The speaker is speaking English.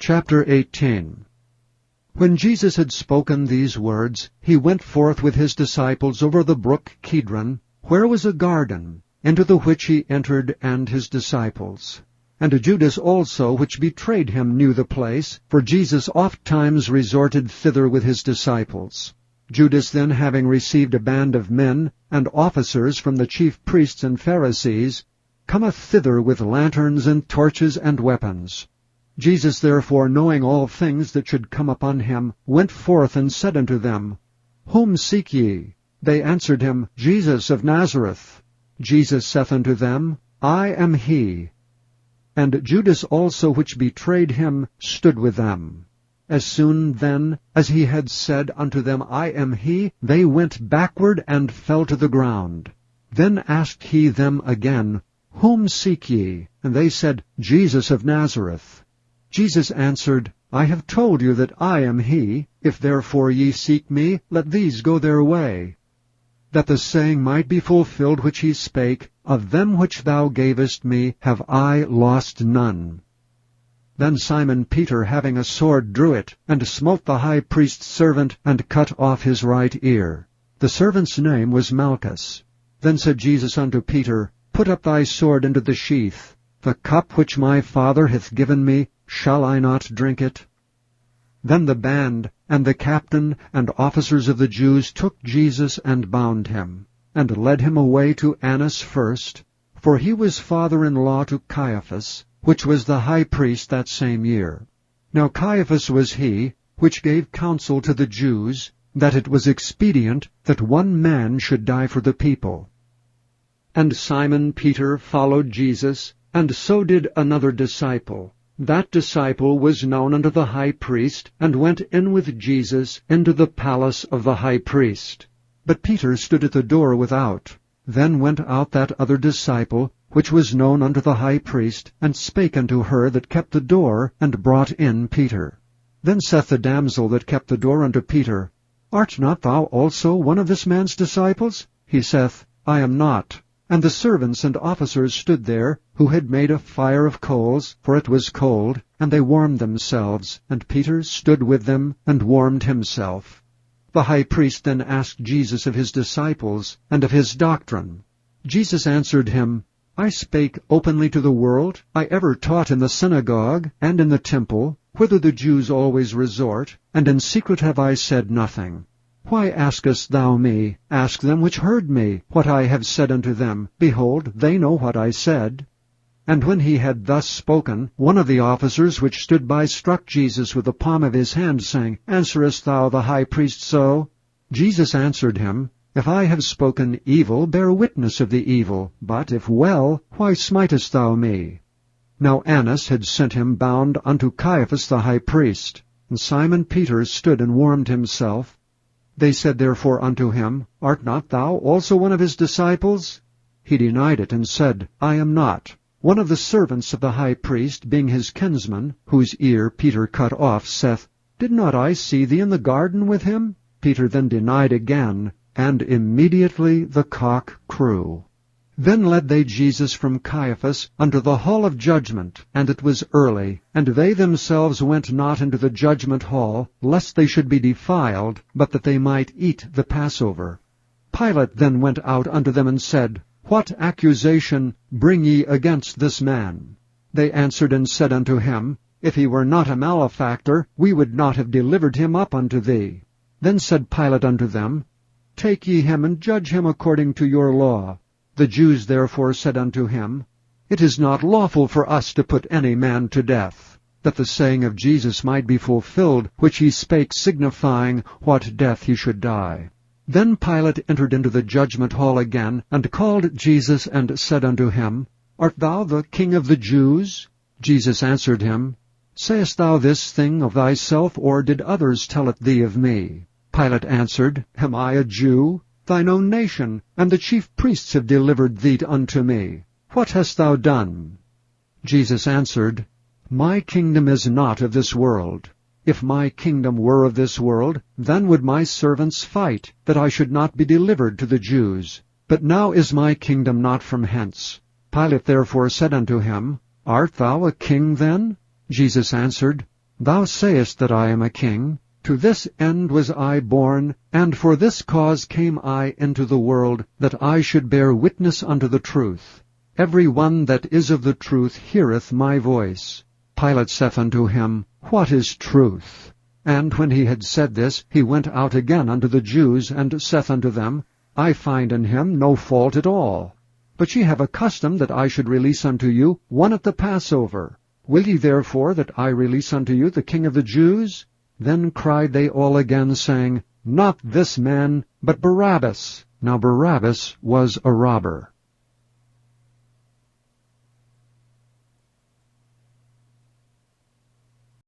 Chapter 18. When Jesus had spoken these words, he went forth with his disciples over the brook Kidron, where was a garden, into the which he entered and his disciples. And Judas also, which betrayed him, knew the place, for Jesus ofttimes resorted thither with his disciples. Judas then, having received a band of men and officers from the chief priests and Pharisees, cometh thither with lanterns and torches and weapons. Jesus therefore, knowing all things that should come upon him, went forth and said unto them, Whom seek ye? They answered him, Jesus of Nazareth. Jesus saith unto them, I am he. And Judas also, which betrayed him, stood with them. As soon then as he had said unto them, I am he, they went backward and fell to the ground. Then asked he them again, Whom seek ye? And they said, Jesus of Nazareth. Jesus answered, I have told you that I am he. If therefore ye seek me, let these go their way. That the saying might be fulfilled which he spake, Of them which thou gavest me have I lost none. Then Simon Peter, having a sword, drew it, and smote the high priest's servant, and cut off his right ear. The servant's name was Malchus. Then said Jesus unto Peter, Put up thy sword into the sheath. The cup which my Father hath given me, shall I not drink it? Then the band, and the captain, and officers of the Jews took Jesus and bound him, and led him away to Annas first, for he was father-in-law to Caiaphas, which was the high priest that same year. Now Caiaphas was he which gave counsel to the Jews, that it was expedient that one man should die for the people. And Simon Peter followed Jesus, and so did another disciple. That disciple was known unto the high priest, and went in with Jesus into the palace of the high priest. But Peter stood at the door without. Then went out that other disciple, which was known unto the high priest, and spake unto her that kept the door, and brought in Peter. Then saith the damsel that kept the door unto Peter, Art not thou also one of this man's disciples? He saith, I am not. And the servants and officers stood there, who had made a fire of coals, for it was cold, and they warmed themselves, and Peter stood with them, and warmed himself. The high priest then asked Jesus of his disciples, and of his doctrine. Jesus answered him, I spake openly to the world. I ever taught in the synagogue, and in the temple, whither the Jews always resort, and in secret have I said nothing. Why askest thou me? Ask them which heard me, what I have said unto them. Behold, they know what I said. And when he had thus spoken, one of the officers which stood by struck Jesus with the palm of his hand, saying, Answerest thou the high priest so? Jesus answered him, If I have spoken evil, bear witness of the evil. But if well, why smitest thou me? Now Annas had sent him bound unto Caiaphas the high priest. And Simon Peter stood and warmed himself. They said therefore unto him, Art not thou also one of his disciples? He denied it, and said, I am not. One of the servants of the high priest, being his kinsman, whose ear Peter cut off, saith, Did not I see thee in the garden with him? Peter then denied again, and immediately the cock crew. Then led they Jesus from Caiaphas unto the hall of judgment, and it was early, and they themselves went not into the judgment hall, lest they should be defiled, but that they might eat the Passover. Pilate then went out unto them and said, What accusation bring ye against this man? They answered and said unto him, If he were not a malefactor, we would not have delivered him up unto thee. Then said Pilate unto them, Take ye him, and judge him according to your law. The Jews therefore said unto him, It is not lawful for us to put any man to death, that the saying of Jesus might be fulfilled, which he spake, signifying what death he should die. Then Pilate entered into the judgment hall again, and called Jesus, and said unto him, Art thou the King of the Jews? Jesus answered him, Sayest thou this thing of thyself, or did others tell it thee of me? Pilate answered, Am I a Jew? Thine own nation, and the chief priests have delivered thee unto me. What hast thou done? Jesus answered, My kingdom is not of this world. If my kingdom were of this world, then would my servants fight, that I should not be delivered to the Jews. But now is my kingdom not from hence. Pilate therefore said unto him, Art thou a king then? Jesus answered, Thou sayest that I am a king. To this end was I born, and for this cause came I into the world, that I should bear witness unto the truth. Every one that is of the truth heareth my voice. Pilate saith unto him, What is truth? And when he had said this, he went out again unto the Jews, and saith unto them, I find in him no fault at all. But ye have a custom that I should release unto you one at the Passover. Will ye therefore that I release unto you the King of the Jews? Then cried they all again, saying, Not this man, but Barabbas. Now Barabbas was a robber.